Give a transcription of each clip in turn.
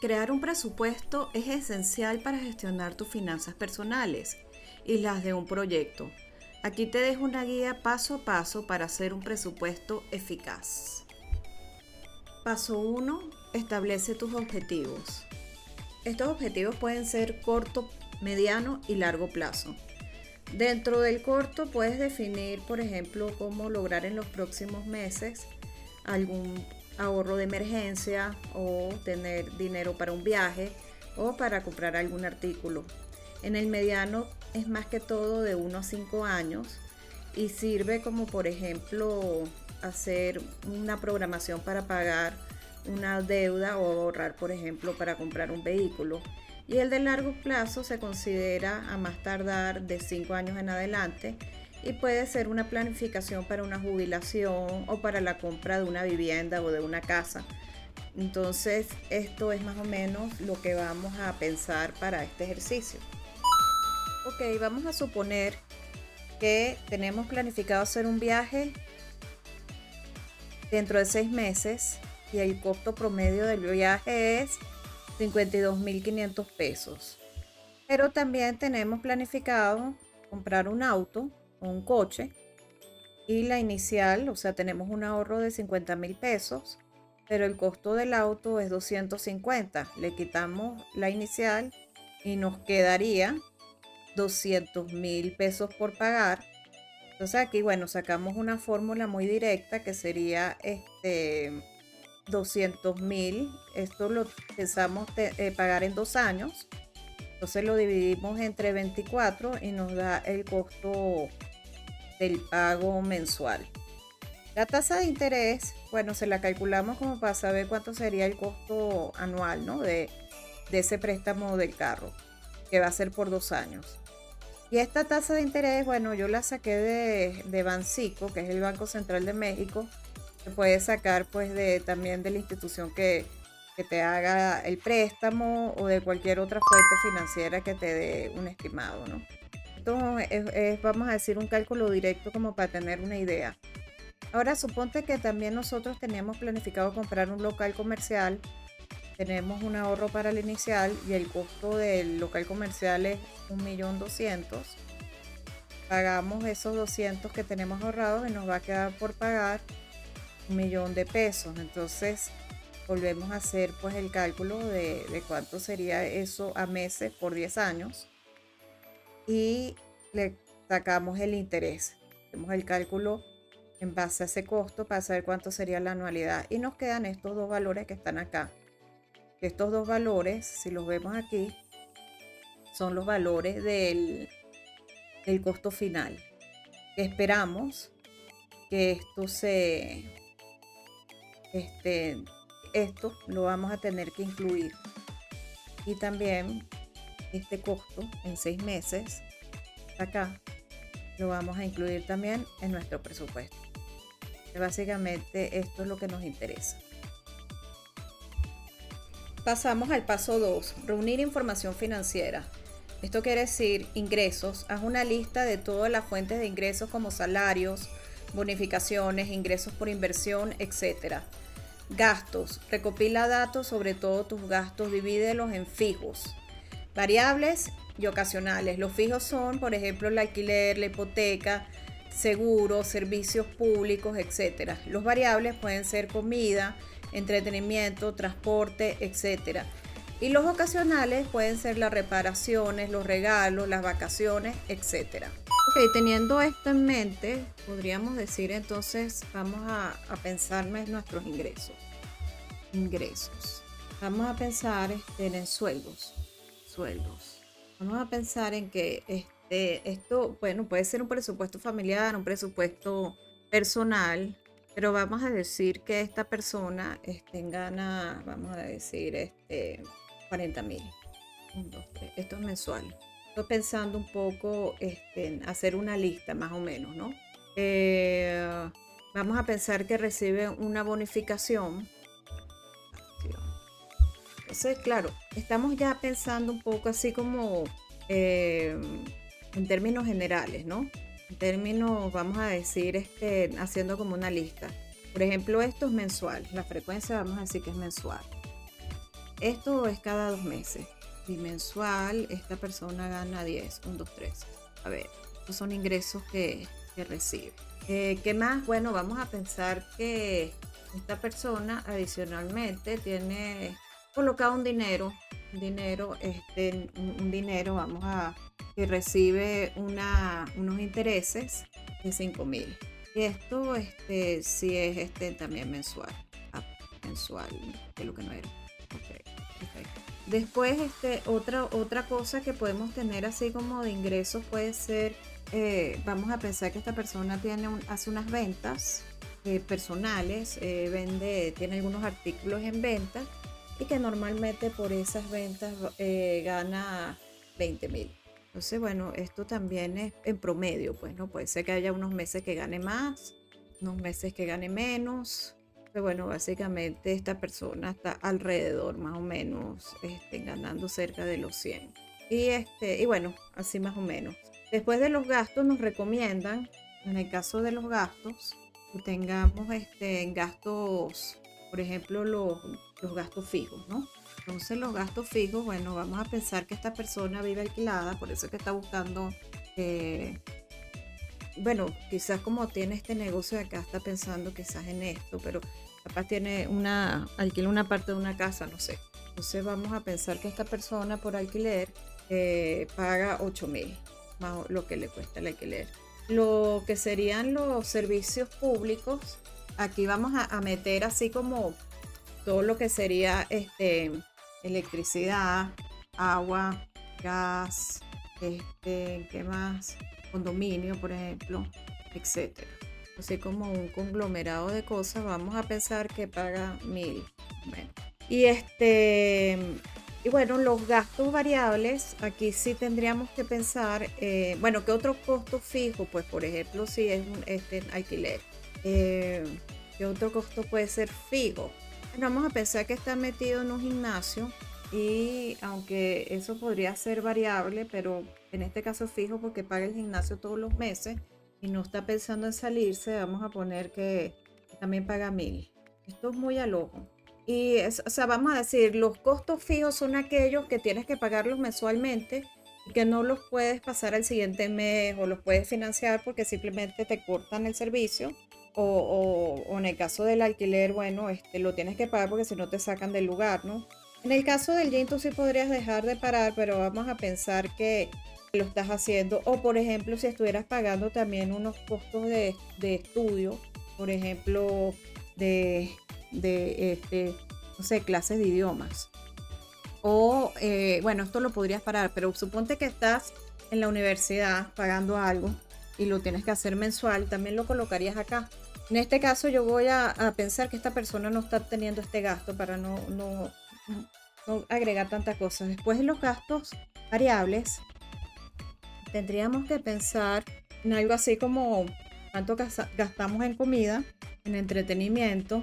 Crear un presupuesto es esencial para gestionar tus finanzas personales y las de un proyecto. Aquí te dejo una guía paso a paso para hacer un presupuesto eficaz. Paso 1. Establece tus objetivos. Estos objetivos pueden ser corto, mediano y largo plazo. Dentro del corto puedes definir, por ejemplo, cómo lograr en los próximos meses algún ahorro de emergencia o tener dinero para un viaje o para comprar algún artículo. En el mediano es más que todo de 1 a 5 años y sirve como, por ejemplo, hacer una programación para pagar una deuda o ahorrar, por ejemplo, para comprar un vehículo. Y el de largo plazo se considera a más tardar de 5 años en adelante y puede ser una planificación para una jubilación o para la compra de una vivienda o de una casa. Entonces, esto es más o menos lo que vamos a pensar para este ejercicio. Ok, vamos a suponer que tenemos planificado hacer un viaje dentro de 6 meses y el costo promedio del viaje es 52.500 pesos. Pero también tenemos planificado comprar un auto o un coche y la inicial, o sea, tenemos un ahorro de 50.000 pesos, pero el costo del auto es 250. Le quitamos la inicial y nos quedaría 200.000 pesos por pagar. Entonces aquí, bueno, sacamos una fórmula muy directa que sería 200.000. Esto lo pensamos pagar en 2 años. Entonces lo dividimos entre 24 y nos da el costo del pago mensual. La tasa de interés, bueno, se la calculamos como para saber cuánto sería el costo anual, ¿no? de ese préstamo del carro, que va a ser por 2 años. Y esta tasa de interés, bueno, yo la saqué de Banxico, que es el Banco Central de México. Se puede sacar pues también de la institución que te haga el préstamo o de cualquier otra fuente financiera que te dé un estimado, ¿no? Esto vamos a decir, un cálculo directo como para tener una idea. Ahora suponte que también nosotros teníamos planificado comprar un local comercial, tenemos un ahorro para el inicial y el costo del local comercial es 1.200.000. Pagamos esos 200 que tenemos ahorrados y nos va a quedar por pagar 1.000.000 de pesos. Entonces volvemos a hacer pues el cálculo de cuánto sería eso a meses por 10 años y le sacamos el interés. Hacemos el cálculo en base a ese costo para saber cuánto sería la anualidad y nos quedan estos dos valores que están acá. Estos dos valores, si los vemos aquí, son los valores del costo final. Esperamos que esto lo vamos a tener que incluir. Y también este costo en 6 meses, acá, lo vamos a incluir también en nuestro presupuesto. Básicamente esto es lo que nos interesa. Pasamos al paso 2, reunir información financiera. Esto quiere decir ingresos. Haz una lista de todas las fuentes de ingresos como salarios, bonificaciones, ingresos por inversión, etc. Gastos. Recopila datos sobre todos tus gastos, divídelos en fijos, variables y ocasionales. Los fijos son, por ejemplo, el alquiler, la hipoteca, seguros, servicios públicos, etc. Los variables pueden ser comida, entretenimiento, transporte, etc. Y los ocasionales pueden ser las reparaciones, los regalos, las vacaciones, etc. Ok, teniendo esto en mente, podríamos decir entonces, vamos a pensar en nuestros ingresos. Vamos a pensar en sueldos. Vamos a pensar en que esto, bueno, puede ser un presupuesto familiar, un presupuesto personal, pero vamos a decir que esta persona gana, vamos a decir, 40.000. Esto es mensual. Estoy pensando un poco en hacer una lista más o menos, ¿no? Vamos a pensar que recibe una bonificación. Entonces, claro, estamos ya pensando un poco así como en términos generales, ¿no? En términos, vamos a decir, haciendo como una lista. Por ejemplo, esto es mensual. La frecuencia vamos a decir que es mensual. Esto es cada 2 meses. Bimensual, esta persona gana 10, 1, 2, 3. A ver, estos son ingresos que recibe. ¿Qué más? Bueno, vamos a pensar que esta persona adicionalmente tiene colocado un dinero, vamos a, que recibe unos intereses de 5.000. Y esto sí es también mensual. Ah, mensual, de lo que no era. Ok, perfecto. Después, otra cosa que podemos tener así como de ingresos puede ser, vamos a pensar que esta persona hace unas ventas personales, tiene algunos artículos en venta y que normalmente por esas ventas gana 20.000. Entonces, bueno, esto también es en promedio, pues, ¿no? Puede ser que haya unos meses que gane más, unos meses que gane menos. Pero bueno, básicamente esta persona está alrededor, más o menos, ganando cerca de los 100. Y bueno, así más o menos. Después de los gastos nos recomiendan, en el caso de los gastos, que tengamos en gastos, por ejemplo, los gastos fijos, ¿no? Entonces los gastos fijos, bueno, vamos a pensar que esta persona vive alquilada, por eso es que está buscando, bueno, quizás como tiene este negocio de acá, está pensando quizás en esto, pero capaz alquila una parte de una casa, no sé. Entonces vamos a pensar que esta persona por alquiler paga 8.000, más lo que le cuesta el alquiler. Lo que serían los servicios públicos, aquí vamos a meter así como todo lo que sería electricidad, agua, gas, ¿qué más? Condominio, por ejemplo, etcétera. Así como un conglomerado de cosas, vamos a pensar que paga 1.000. Bueno. Y bueno, los gastos variables, aquí sí tendríamos que pensar, bueno, ¿qué otro costo fijo? Pues por ejemplo, si es un alquiler, ¿qué otro costo puede ser fijo? Bueno, vamos a pensar que está metido en un gimnasio y aunque eso podría ser variable, pero en este caso es fijo porque paga el gimnasio todos los meses y no está pensando en salirse, vamos a poner que también paga 1.000. Esto es muy al ojo. O sea, vamos a decir, los costos fijos son aquellos que tienes que pagarlos mensualmente y que no los puedes pasar al siguiente mes o los puedes financiar porque simplemente te cortan el servicio. O en el caso del alquiler, bueno, lo tienes que pagar porque si no te sacan del lugar, ¿no? En el caso del gym tú sí podrías dejar de parar, pero vamos a pensar que lo estás haciendo. O por ejemplo, si estuvieras pagando también unos costos de estudio, por ejemplo, no sé, clases de idiomas. O, bueno, esto lo podrías parar, pero suponte que estás en la universidad pagando algo y lo tienes que hacer mensual, también lo colocarías acá. En este caso yo voy a pensar que esta persona no está teniendo este gasto para no agregar tantas cosas. Después de los gastos variables, tendríamos que pensar en algo así como cuánto gastamos en comida, en entretenimiento.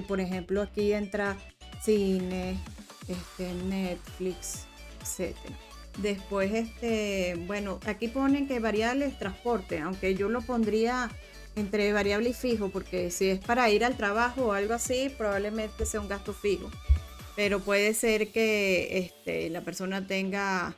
Por ejemplo, aquí entra cine, Netflix, etcétera. Después, bueno, aquí ponen que variable es transporte, aunque yo lo pondría entre variable y fijo, porque si es para ir al trabajo o algo así, probablemente sea un gasto fijo. Pero puede ser que la persona tenga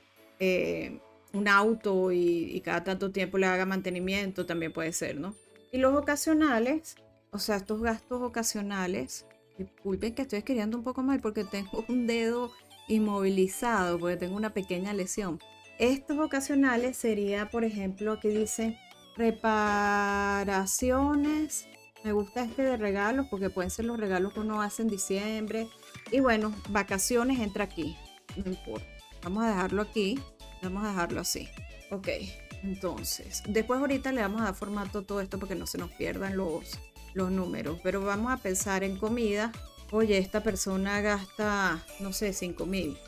un auto y cada tanto tiempo le haga mantenimiento, también puede ser, ¿no? Y los ocasionales, o sea, estos gastos ocasionales, disculpen que estoy escribiendo un poco mal porque tengo un dedo inmovilizado, porque tengo una pequeña lesión. Estos ocasionales sería, por ejemplo, aquí dice reparaciones. Me gusta de regalos porque pueden ser los regalos que uno hace en diciembre. Y bueno, vacaciones entra aquí, no importa. Vamos a dejarlo aquí, vamos a dejarlo así. Ok, entonces, después ahorita le vamos a dar formato a todo esto porque no se nos pierdan los números. Pero vamos a pensar en comida. Oye, esta persona gasta, no sé, 5.000.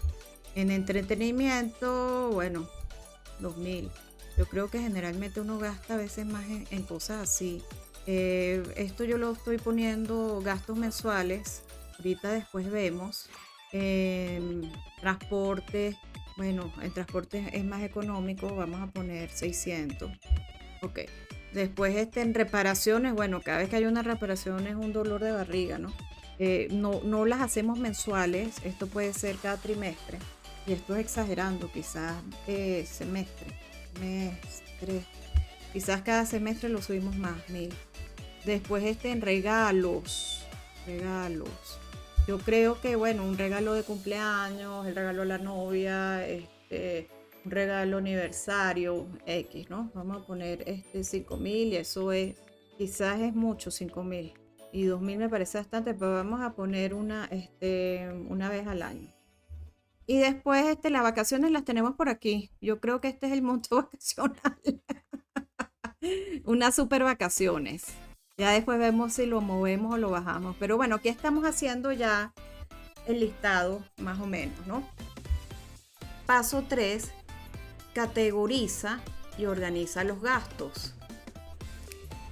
En entretenimiento, bueno, 2.000. Yo creo que generalmente uno gasta a veces más en cosas así. Esto yo lo estoy poniendo gastos mensuales. Ahorita después vemos. Transporte. Bueno, en transporte es más económico. Vamos a poner 600. Ok. Después en reparaciones. Bueno, cada vez que hay una reparación es un dolor de barriga, ¿no? no las hacemos mensuales, esto puede ser cada trimestre, y esto es exagerando, quizás semestre, quizás cada semestre lo subimos más, 1000. Después en regalos. Yo creo que, bueno, un regalo de cumpleaños, el regalo a la novia, un regalo aniversario, X, ¿no? Vamos a poner 5.000 y eso quizás es mucho, 5.000. Y 2.000 me parece bastante, pero vamos a poner una vez al año. Y después las vacaciones las tenemos por aquí. Yo creo que este es el monto vacacional. Unas super vacaciones. Ya después vemos si lo movemos o lo bajamos. Pero bueno, aquí estamos haciendo ya el listado más o menos, ¿no? Paso 3, categoriza y organiza los gastos.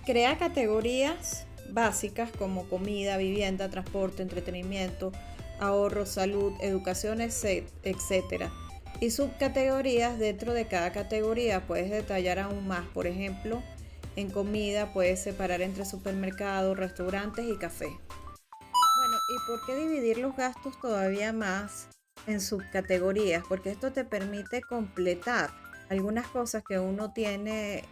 Crea categorías básicas como comida, vivienda, transporte, entretenimiento, ahorro, salud, educación, etcétera. Y subcategorías dentro de cada categoría. Puedes detallar aún más. Por ejemplo, en comida puedes separar entre supermercados, restaurantes y café. Bueno, ¿y por qué dividir los gastos todavía más en subcategorías? Porque esto te permite completar algunas cosas que uno tiene,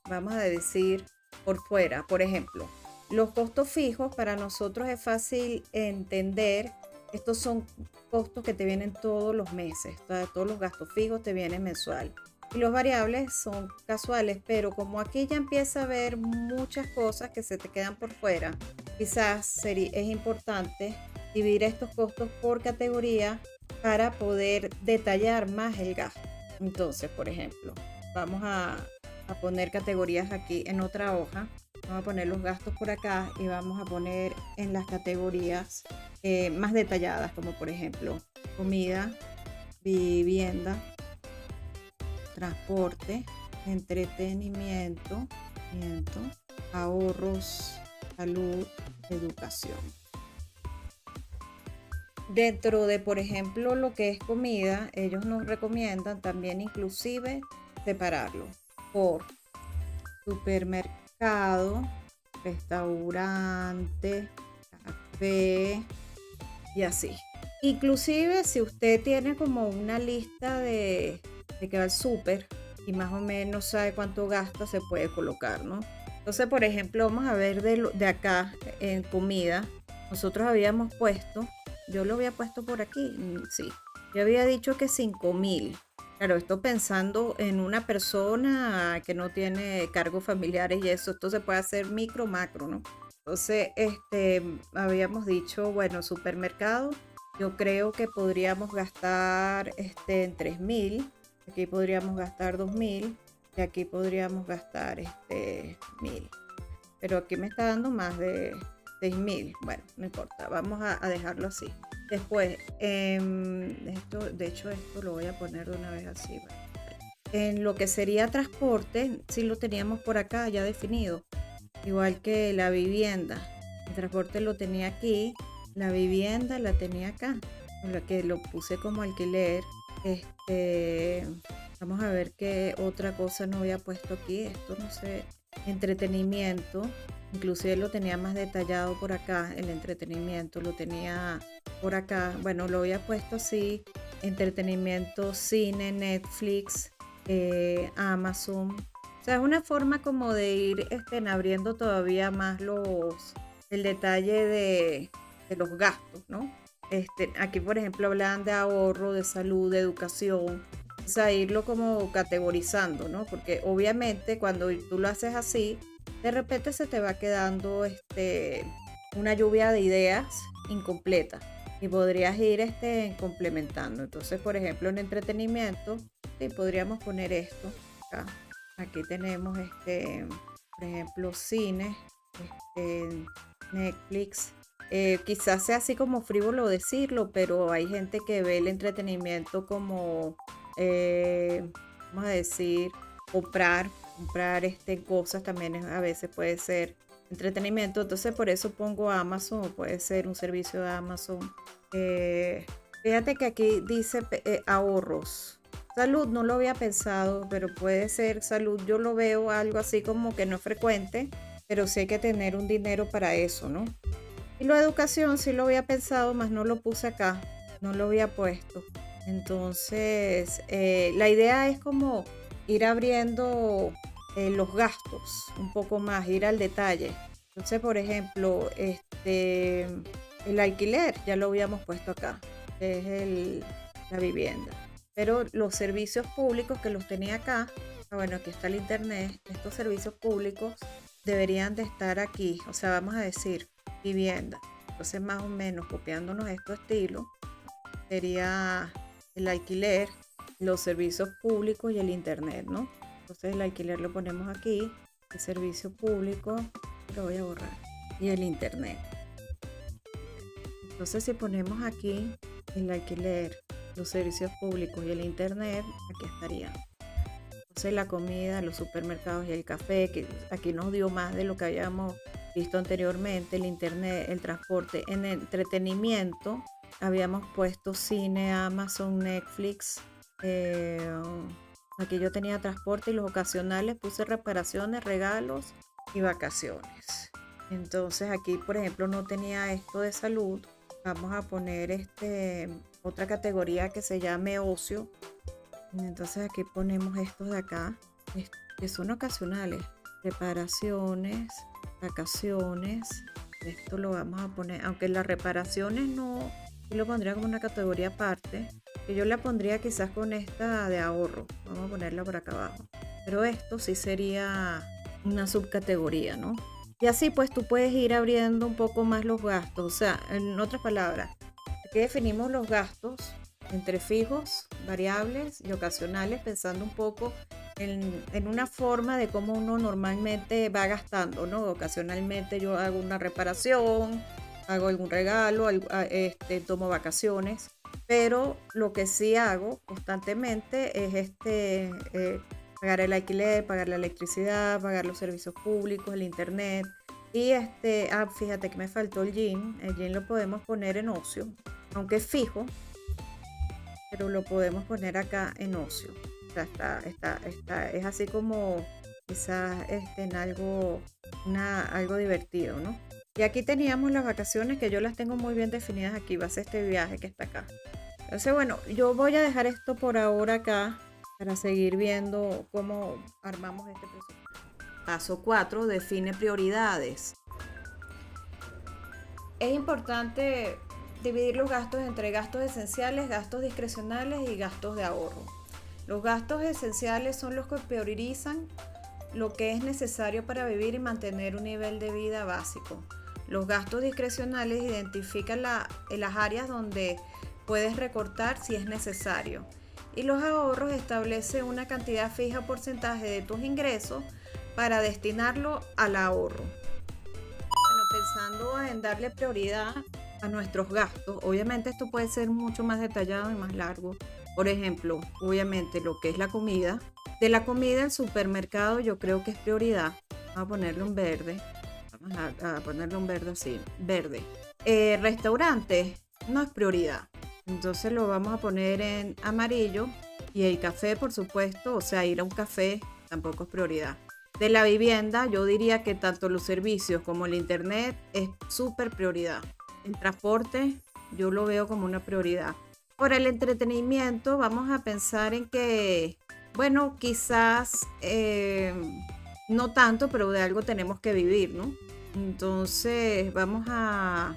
vamos a decir, por fuera. Por ejemplo, los costos fijos para nosotros es fácil entender. Estos son costos que te vienen todos los meses. Todos los gastos fijos te vienen mensual. Y los variables son casuales, pero como aquí ya empieza a haber muchas cosas que se te quedan por fuera, quizás es importante dividir estos costos por categoría para poder detallar más el gasto. Entonces, por ejemplo, vamos a poner categorías aquí en otra hoja. Vamos a poner los gastos por acá y vamos a poner en las categorías más detalladas, como por ejemplo comida, vivienda, transporte, entretenimiento, ahorros, salud, educación. Dentro de, por ejemplo, lo que es comida, ellos nos recomiendan también inclusive separarlo por supermercado, restaurante, café y así. Inclusive si usted tiene como una lista de que va al súper y más o menos sabe cuánto gasta, se puede colocar, ¿no? Entonces, por ejemplo, vamos a ver de acá en comida. Nosotros habíamos puesto, yo lo había puesto por aquí, sí. Yo había dicho que 5.000. Claro, esto pensando en una persona que no tiene cargos familiares y eso, esto se puede hacer micro, macro, ¿no? Entonces, habíamos dicho, bueno, supermercado, yo creo que podríamos gastar en 3.000. Aquí podríamos gastar 2.000 y aquí podríamos gastar 1.000. Pero aquí me está dando más de 6.000. Bueno, no importa, vamos a dejarlo así. Después, de hecho esto lo voy a poner de una vez así. Bueno. En lo que sería transporte, sí lo teníamos por acá ya definido. Igual que la vivienda. El transporte lo tenía aquí, la vivienda la tenía acá. La que lo puse como alquiler. Vamos a ver qué otra cosa no había puesto aquí. Esto no sé. Entretenimiento. Inclusive lo tenía más detallado por acá. El entretenimiento lo tenía por acá. Bueno, lo había puesto así. Entretenimiento, cine, Netflix, Amazon. O sea, es una forma como de ir abriendo todavía más el detalle de los gastos, ¿no? Aquí, por ejemplo, hablan de ahorro, de salud, de educación. O sea, irlo como categorizando, ¿no? Porque obviamente cuando tú lo haces así, de repente se te va quedando una lluvia de ideas incompleta y podrías ir complementando. Entonces, por ejemplo, en entretenimiento, sí, podríamos poner esto acá. Aquí tenemos, por ejemplo, cine, Netflix. Quizás sea así como frívolo decirlo, pero hay gente que ve el entretenimiento como, vamos a decir, comprar cosas también a veces puede ser entretenimiento. Entonces por eso pongo Amazon, o puede ser un servicio de Amazon. Fíjate que aquí dice ahorros. Salud no lo había pensado, pero puede ser salud. Yo lo veo algo así como que no es frecuente, pero sí hay que tener un dinero para eso, ¿no? Y lo de educación sí lo había pensado, más no lo puse acá, no lo había puesto. Entonces, la idea es como ir abriendo los gastos un poco más, ir al detalle. Entonces, por ejemplo, el alquiler ya lo habíamos puesto acá, que es la vivienda. Pero los servicios públicos que los tenía acá, bueno, aquí está el internet, estos servicios públicos deberían de estar aquí. O sea, vamos a decir vivienda. Entonces, más o menos copiándonos estos estilos, sería el alquiler, los servicios públicos y el internet, ¿no? Entonces el alquiler lo ponemos aquí, el servicio público, lo voy a borrar, y el internet. Entonces si ponemos aquí el alquiler, los servicios públicos y el internet, aquí estaría. Entonces la comida, los supermercados y el café, que aquí nos dio más de lo que habíamos visto anteriormente, el internet, el transporte, en entretenimiento habíamos puesto cine, Amazon, Netflix. Aquí yo tenía transporte y los ocasionales puse reparaciones, regalos y vacaciones. Entonces aquí, por ejemplo, no tenía esto de salud. Vamos a poner otra categoría que se llame ocio. Entonces aquí ponemos estos de acá, que son ocasionales, reparaciones, vacaciones. Esto lo vamos a poner, aunque las reparaciones no, yo lo pondría como una categoría aparte, que yo la pondría quizás con esta de ahorro. Vamos a ponerla por acá abajo. Pero esto sí sería una subcategoría, ¿no? Y así pues tú puedes ir abriendo un poco más los gastos. O sea, en otras palabras, aquí definimos los gastos entre fijos, variables y ocasionales, pensando un poco en una forma de cómo uno normalmente va gastando, ¿no? Ocasionalmente yo hago una reparación, hago algún regalo, tomo vacaciones, pero lo que sí hago constantemente es pagar el alquiler, pagar la electricidad, pagar los servicios públicos, el internet. Y fíjate que me faltó el gym. El gym lo podemos poner en ocio, aunque es fijo, pero lo podemos poner acá en ocio. O sea, es así como quizás en algo divertido, ¿no? Y aquí teníamos las vacaciones, que yo las tengo muy bien definidas aquí. Va a ser este viaje que está acá. Entonces, bueno, yo voy a dejar esto por ahora acá para seguir viendo cómo armamos este presupuesto. Paso 4, define prioridades. Es importante dividir los gastos entre gastos esenciales, gastos discrecionales y gastos de ahorro. Los gastos esenciales son los que priorizan lo que es necesario para vivir y mantener un nivel de vida básico. Los gastos discrecionales identifican las áreas donde puedes recortar si es necesario. Y los ahorros establecen una cantidad fija porcentaje de tus ingresos para destinarlo al ahorro. Bueno, pensando en darle prioridad a nuestros gastos, obviamente esto puede ser mucho más detallado y más largo. Por ejemplo, obviamente lo que es la comida. De la comida, el supermercado yo creo que es prioridad. Vamos a ponerlo en verde. Vamos a ponerlo en verde así, verde. Restaurante no es prioridad. Entonces lo vamos a poner en amarillo. Y el café, por supuesto, o sea, ir a un café tampoco es prioridad. De la vivienda, yo diría que tanto los servicios como el internet es súper prioridad. El transporte, yo lo veo como una prioridad. Por el entretenimiento, vamos a pensar en que, bueno, quizás no tanto, pero de algo tenemos que vivir, ¿no? Entonces, vamos a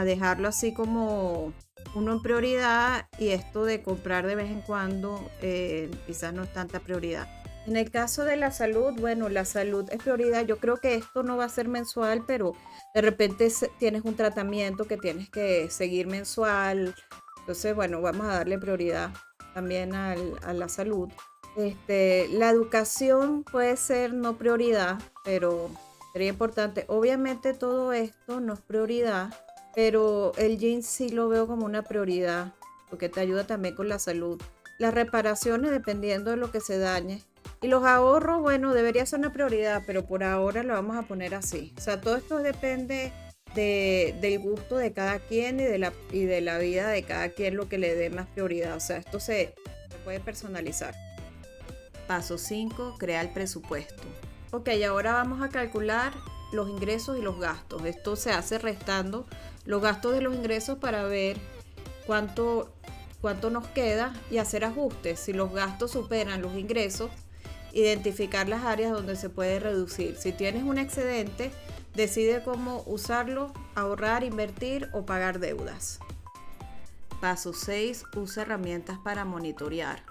dejarlo así como uno en prioridad, y esto de comprar de vez en cuando quizás no es tanta prioridad. En el caso de la salud, bueno, la salud es prioridad. Yo creo que esto no va a ser mensual, pero de repente tienes un tratamiento que tienes que seguir mensual. Entonces, bueno, vamos a darle prioridad también a la salud. La educación puede ser no prioridad, pero sería importante. Obviamente todo esto no es prioridad, pero el gym sí lo veo como una prioridad, porque te ayuda también con la salud. Las reparaciones, dependiendo de lo que se dañe. Y los ahorros, bueno, debería ser una prioridad, pero por ahora lo vamos a poner así. O sea, todo esto depende del gusto de cada quien y de la vida de cada quien, lo que le dé más prioridad. O sea, esto se puede personalizar. Paso 5, crea el presupuesto. Ok, ahora vamos a calcular los ingresos y los gastos. Esto se hace restando los gastos de los ingresos para ver cuánto nos queda y hacer ajustes. Si los gastos superan los ingresos, identificar las áreas donde se puede reducir. Si tienes un excedente, decide cómo usarlo, ahorrar, invertir o pagar deudas. Paso 6. Usa herramientas para monitorear.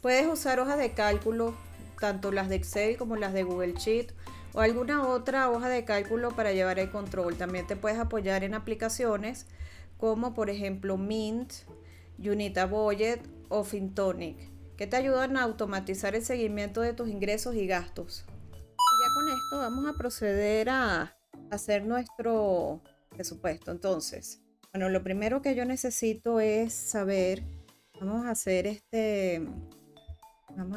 Puedes usar hojas de cálculo, tanto las de Excel como las de Google Sheet o alguna otra hoja de cálculo para llevar el control. También te puedes apoyar en aplicaciones como por ejemplo Mint, Unita Budget o Fintonic, que te ayudan a automatizar el seguimiento de tus ingresos y gastos. Y ya con esto vamos a proceder a hacer nuestro presupuesto. Entonces, bueno, lo primero que yo necesito es saber, vamos a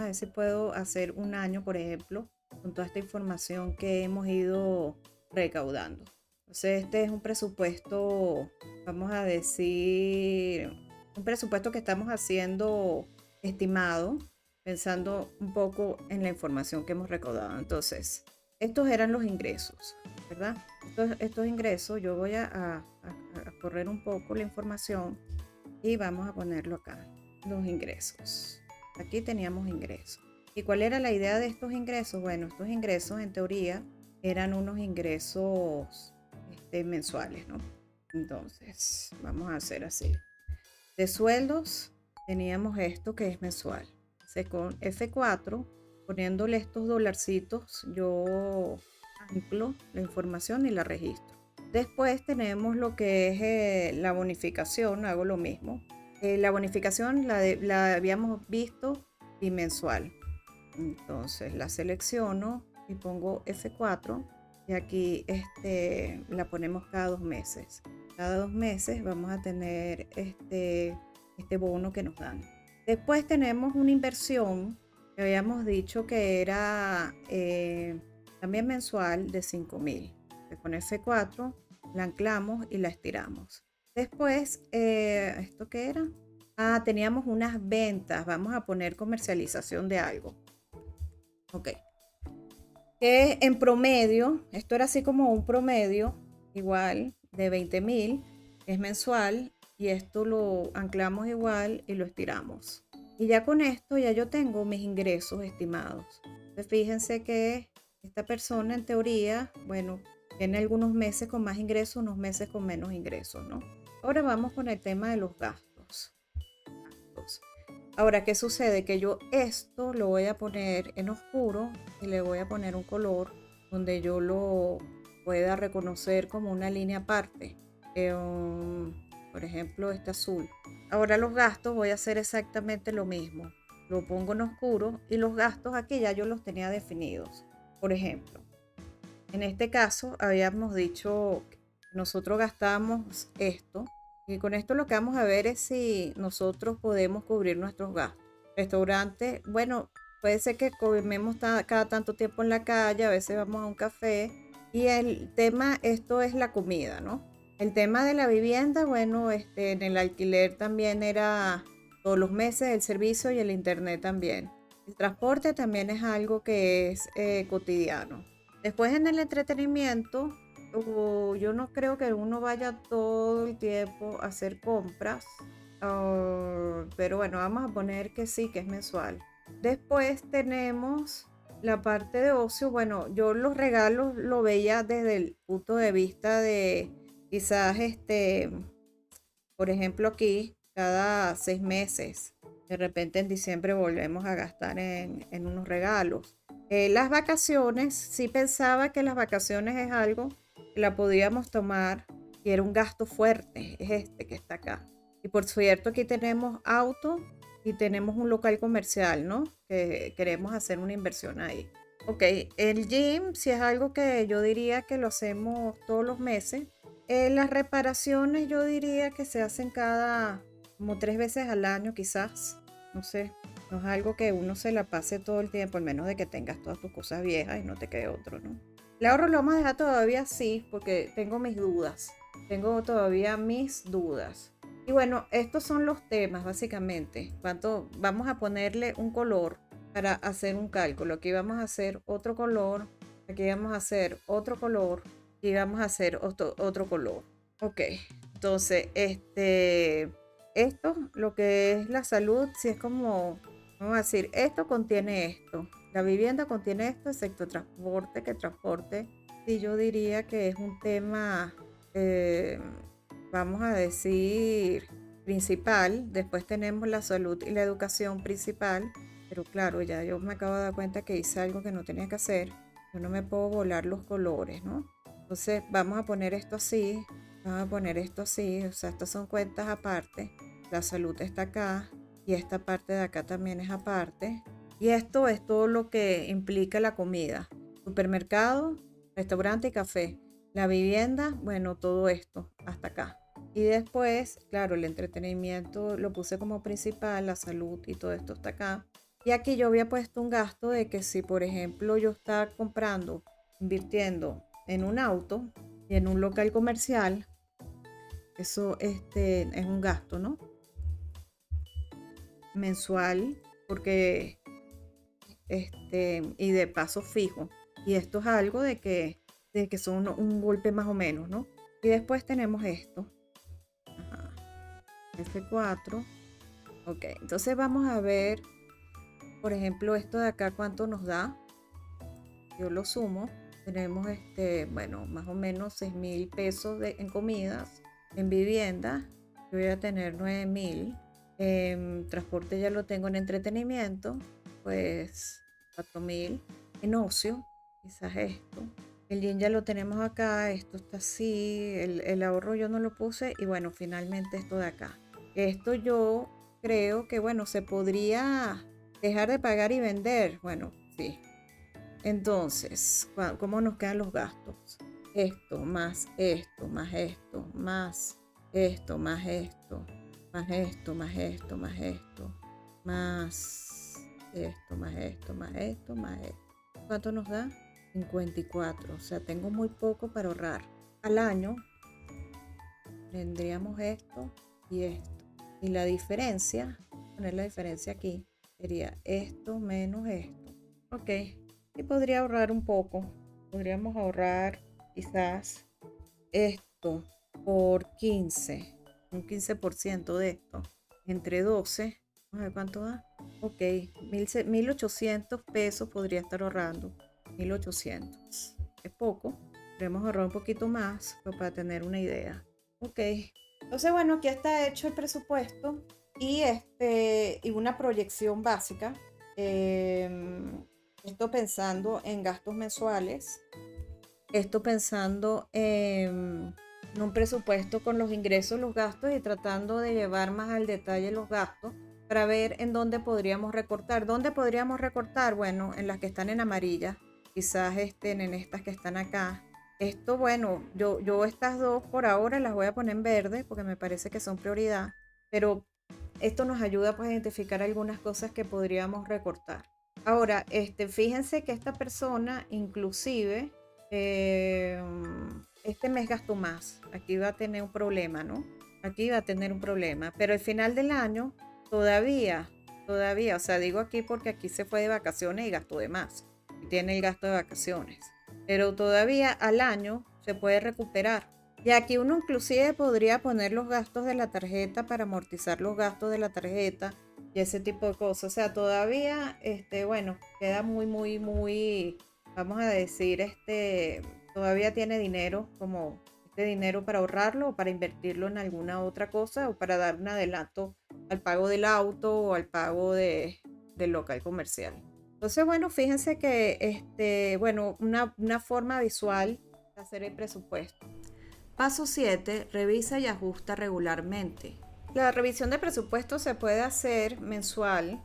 ver si puedo hacer un año, por ejemplo, con toda esta información que hemos ido recaudando. Entonces, este es un presupuesto, vamos a decir, un presupuesto que estamos haciendo estimado, pensando un poco en la información que hemos recaudado. Entonces, estos eran los ingresos, ¿verdad? Estos ingresos, yo voy a correr un poco la información y vamos a ponerlo acá, los ingresos. Aquí teníamos ingresos. ¿Y cuál era la idea de estos ingresos? Bueno, estos ingresos en teoría eran unos ingresos mensuales, ¿no? Entonces, vamos a hacer así. De sueldos teníamos esto que es mensual. Con F4, poniéndole estos dolarcitos, yo anclo la información y la registro. Después tenemos lo que es la bonificación, hago lo mismo. La bonificación la habíamos visto bimensual. Entonces la selecciono y pongo F4 y aquí la ponemos cada 2 meses. Cada 2 meses vamos a tener este bono que nos dan. Después tenemos una inversión que habíamos dicho que era también mensual de 5,000. Con F4 la anclamos y la estiramos. Después, ¿esto qué era? Teníamos unas ventas. Vamos a poner comercialización de algo. Ok. Que en promedio, esto era así como un promedio, igual, de 20,000, es mensual, y esto lo anclamos igual y lo estiramos. Y ya con esto ya yo tengo mis ingresos estimados. Entonces fíjense que esta persona en teoría, bueno, tiene algunos meses con más ingresos, unos meses con menos ingresos, ¿no? Ahora vamos con el tema de los gastos. Ahora, ¿qué sucede? Que yo esto lo voy a poner en oscuro y le voy a poner un color donde yo lo pueda reconocer como una línea aparte. Por ejemplo, este azul. Ahora los gastos voy a hacer exactamente lo mismo. Lo pongo en oscuro y los gastos aquí ya yo los tenía definidos. Por ejemplo, en este caso habíamos dicho que nosotros gastamos esto. Y con esto lo que vamos a ver es si nosotros podemos cubrir nuestros gastos. Restaurante, bueno, puede ser que comemos cada tanto tiempo en la calle, a veces vamos a un café. Y el tema, esto es la comida, ¿no? El tema de la vivienda, bueno, en el alquiler también era todos los meses el servicio y el internet también. El transporte también es algo que es cotidiano. Después en el entretenimiento, yo no creo que uno vaya todo el tiempo a hacer compras, pero bueno, vamos a poner que sí, que es mensual. Después tenemos la parte de ocio. Bueno, yo los regalos lo veía desde el punto de vista de quizás, por ejemplo aquí, cada 6 meses, de repente en diciembre volvemos a gastar en unos regalos. Las vacaciones, sí pensaba que las vacaciones es algo que la podíamos tomar y era un gasto fuerte, es este que está acá. Y por cierto, aquí tenemos auto y tenemos un local comercial, ¿no? Que queremos hacer una inversión ahí. Ok, el gym sí es algo que yo diría que lo hacemos todos los meses. Las reparaciones yo diría que se hacen como 3 veces al año quizás, no sé. No es algo que uno se la pase todo el tiempo, al menos de que tengas todas tus cosas viejas y no te quede otro, ¿no? El ahorro lo vamos a dejar todavía así porque tengo mis dudas. Tengo todavía mis dudas. Y bueno, estos son los temas básicamente. Vamos a ponerle un color para hacer un cálculo. Aquí vamos a hacer otro color Aquí vamos a hacer otro color y vamos a hacer otro color. Ok, entonces, esto, lo que es la salud, si es como, vamos a decir, esto contiene esto. La vivienda contiene esto, excepto transporte, que transporte, sí yo diría que es un tema, eh, vamos a decir, principal. Después tenemos la salud y la educación principal, pero claro, ya yo me acabo de dar cuenta que hice algo que no tenía que hacer. Yo no me puedo volar los colores, ¿no? Entonces vamos a poner esto así, vamos a poner esto así, o sea, estas son cuentas aparte. La salud está acá y esta parte de acá también es aparte. Y esto es todo lo que implica la comida. Supermercado, restaurante y café. La vivienda, bueno, todo esto hasta acá. Y después, claro, el entretenimiento lo puse como principal, la salud y todo esto está acá. Y aquí yo había puesto un gasto de que si, por ejemplo, yo estaba comprando, invirtiendo en un auto y en un local comercial, eso es un gasto, ¿no? Mensual, porque y de paso fijo. Y esto es algo de que son un golpe más o menos, ¿no? Y después tenemos esto. Ajá. F4. Ok, entonces vamos a ver, por ejemplo, esto de acá, cuánto nos da. Yo lo sumo. Tenemos, bueno, más o menos 6,000 pesos en comidas, en vivienda. Yo voy a tener 9,000. Transporte ya lo tengo, en entretenimiento, pues 4,000. En ocio, quizás esto. El yen ya lo tenemos acá, esto está así, el ahorro yo no lo puse y bueno, finalmente esto de acá. Esto yo creo que bueno, se podría dejar de pagar y vender. Bueno, sí. Entonces, ¿cómo nos quedan los gastos? Esto, más esto, más esto, más esto, más esto, más esto, más esto, más esto, más esto, más esto, más esto, más esto. ¿Cuánto nos da? 54. O sea, tengo muy poco para ahorrar. Al año tendríamos esto y esto. Y la diferencia, poner la diferencia aquí, sería esto menos esto. Ok. Y podría ahorrar un poco. Podríamos ahorrar quizás esto por 15. Un 15% de esto. Entre 12. Vamos a ver cuánto da. Ok. 1,800 pesos podría estar ahorrando. 1,800. Es poco. Podemos ahorrar un poquito más, pero para tener una idea. Ok. Entonces, bueno, aquí está hecho el presupuesto y una proyección básica. Esto pensando en gastos mensuales. Esto pensando en un presupuesto con los ingresos, los gastos y tratando de llevar más al detalle los gastos para ver en dónde podríamos recortar. ¿Dónde podríamos recortar? Bueno, en las que están en amarilla, quizás en estas que están acá. Esto, bueno, yo estas dos por ahora las voy a poner en verde porque me parece que son prioridad, pero esto nos ayuda pues, a identificar algunas cosas que podríamos recortar. Ahora, fíjense que esta persona inclusive este mes gastó más. Aquí va a tener un problema, ¿no? Aquí va a tener un problema. Pero al final del año, todavía, o sea, digo aquí porque aquí se fue de vacaciones y gastó de más. Y tiene el gasto de vacaciones. Pero todavía al año se puede recuperar. Y aquí uno inclusive podría poner los gastos de la tarjeta para amortizar los gastos de la tarjeta y ese tipo de cosas. O sea, todavía, bueno, queda muy, vamos a decir, todavía tiene dinero, como este dinero para ahorrarlo o para invertirlo en alguna otra cosa o para dar un adelanto al pago del auto o al pago del local comercial. Entonces, bueno, fíjense que, bueno, una forma visual de hacer el presupuesto. Paso 7. Revisa y ajusta regularmente. La revisión de presupuesto se puede hacer mensual,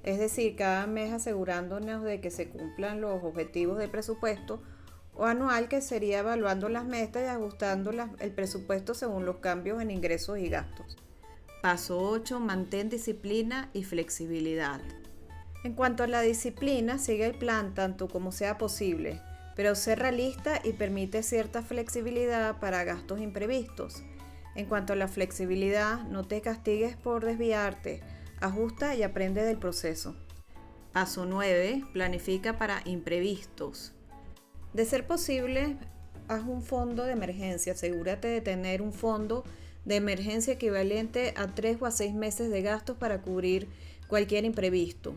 es decir, cada mes asegurándonos de que se cumplan los objetivos del presupuesto, o anual, que sería evaluando las metas y ajustando el presupuesto según los cambios en ingresos y gastos. Paso 8. Mantén disciplina y flexibilidad. En cuanto a la disciplina, sigue el plan tanto como sea posible, pero sé realista y permite cierta flexibilidad para gastos imprevistos. En cuanto a la flexibilidad, no te castigues por desviarte, ajusta y aprende del proceso. Paso 9. Planifica para imprevistos. De ser posible, haz un fondo de emergencia. Asegúrate de tener un fondo de emergencia equivalente a 3 o a 6 meses de gastos para cubrir cualquier imprevisto.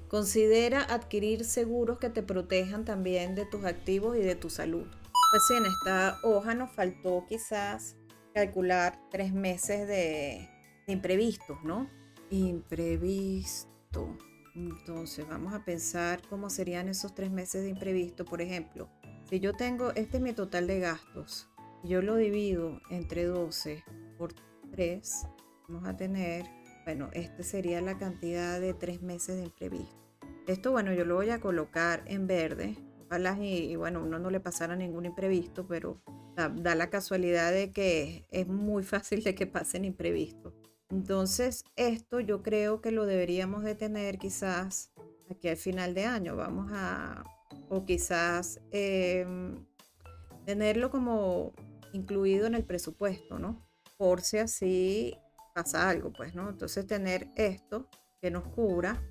Considera adquirir seguros que te protejan también de tus activos y de tu salud. Pues sí, en esta hoja nos faltó quizás calcular 3 meses de imprevistos, ¿no? Imprevisto. Entonces vamos a pensar cómo serían esos 3 meses de imprevisto. Por ejemplo, si yo tengo, este es mi total de gastos, y yo lo divido entre 12 por 3, vamos a tener, bueno, esta sería la cantidad de 3 meses de imprevisto. Esto, bueno, yo lo voy a colocar en verde. Ojalá y bueno, uno no le pasara ningún imprevisto, pero da la casualidad de que es muy fácil de que pasen imprevistos. Entonces, esto yo creo que lo deberíamos de tener quizás aquí al final de año. O quizás tenerlo como incluido en el presupuesto, ¿no? Por si así pasa algo, pues, ¿no? Entonces, tener esto que nos cubra.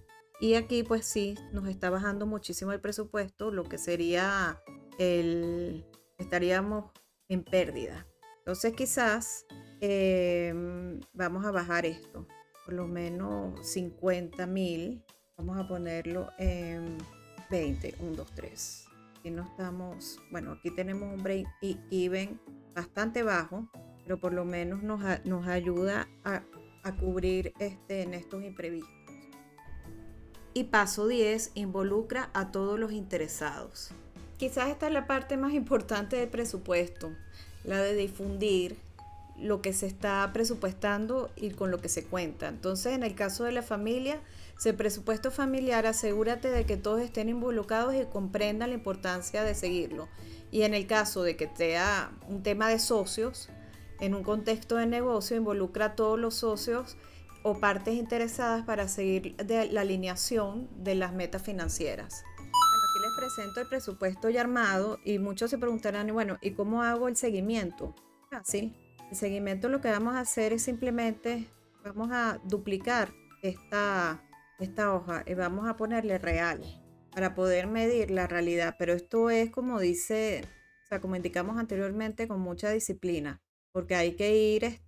Y aquí, pues sí, nos está bajando muchísimo el presupuesto, lo que sería estaríamos en pérdida. Entonces, quizás vamos a bajar esto, por lo menos 50.000. Vamos a ponerlo en 20, 1, 2, 3. Aquí no estamos, bueno, aquí tenemos un break-even bastante bajo, pero por lo menos nos ayuda a cubrir en estos imprevistos. Y paso 10, involucra a todos los interesados. Quizás esta es la parte más importante del presupuesto, la de difundir lo que se está presupuestando y con lo que se cuenta. Entonces, en el caso de la familia, si el presupuesto familiar, asegúrate de que todos estén involucrados y comprendan la importancia de seguirlo. Y en el caso de que sea un tema de socios, en un contexto de negocio, involucra a todos los socios o partes interesadas para seguir la alineación de las metas financieras. Bueno, aquí les presento el presupuesto ya armado y muchos se preguntarán, bueno, ¿y cómo hago el seguimiento? Fácil. El seguimiento lo que vamos a hacer es simplemente, vamos a duplicar esta hoja y vamos a ponerle real para poder medir la realidad. Pero esto es como dice, o sea, como indicamos anteriormente, con mucha disciplina, porque hay que ir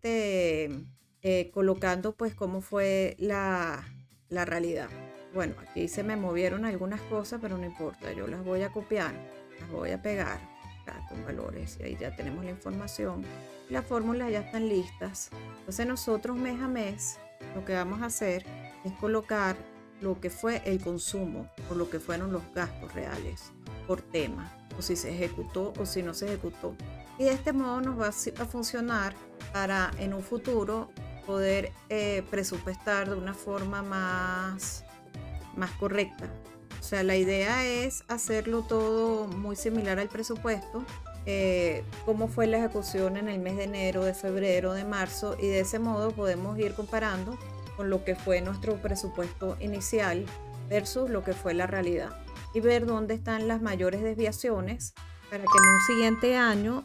colocando pues cómo fue la realidad. Bueno, aquí se me movieron algunas cosas, pero no importa, yo las voy a copiar, las voy a pegar acá con valores y ahí ya tenemos la información. Las fórmulas ya están listas. Entonces nosotros mes a mes lo que vamos a hacer es colocar lo que fue el consumo o lo que fueron los gastos reales por tema, o si se ejecutó o si no se ejecutó. Y de este modo nos va a funcionar para en un futuro poder presupuestar de una forma más correcta. O sea, la idea es hacerlo todo muy similar al presupuesto, cómo fue la ejecución en el mes de enero, de febrero, de marzo, y de ese modo podemos ir comparando con lo que fue nuestro presupuesto inicial versus lo que fue la realidad y ver dónde están las mayores desviaciones para que en un siguiente año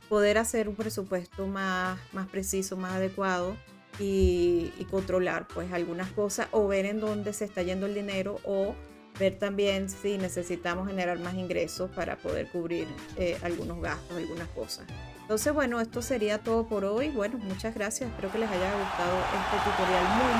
poder hacer un presupuesto más preciso, más adecuado y controlar pues algunas cosas o ver en dónde se está yendo el dinero o ver también si necesitamos generar más ingresos para poder cubrir algunos gastos, algunas cosas. Entonces, bueno, esto sería todo por hoy. Bueno, muchas gracias. Espero que les haya gustado este tutorial muy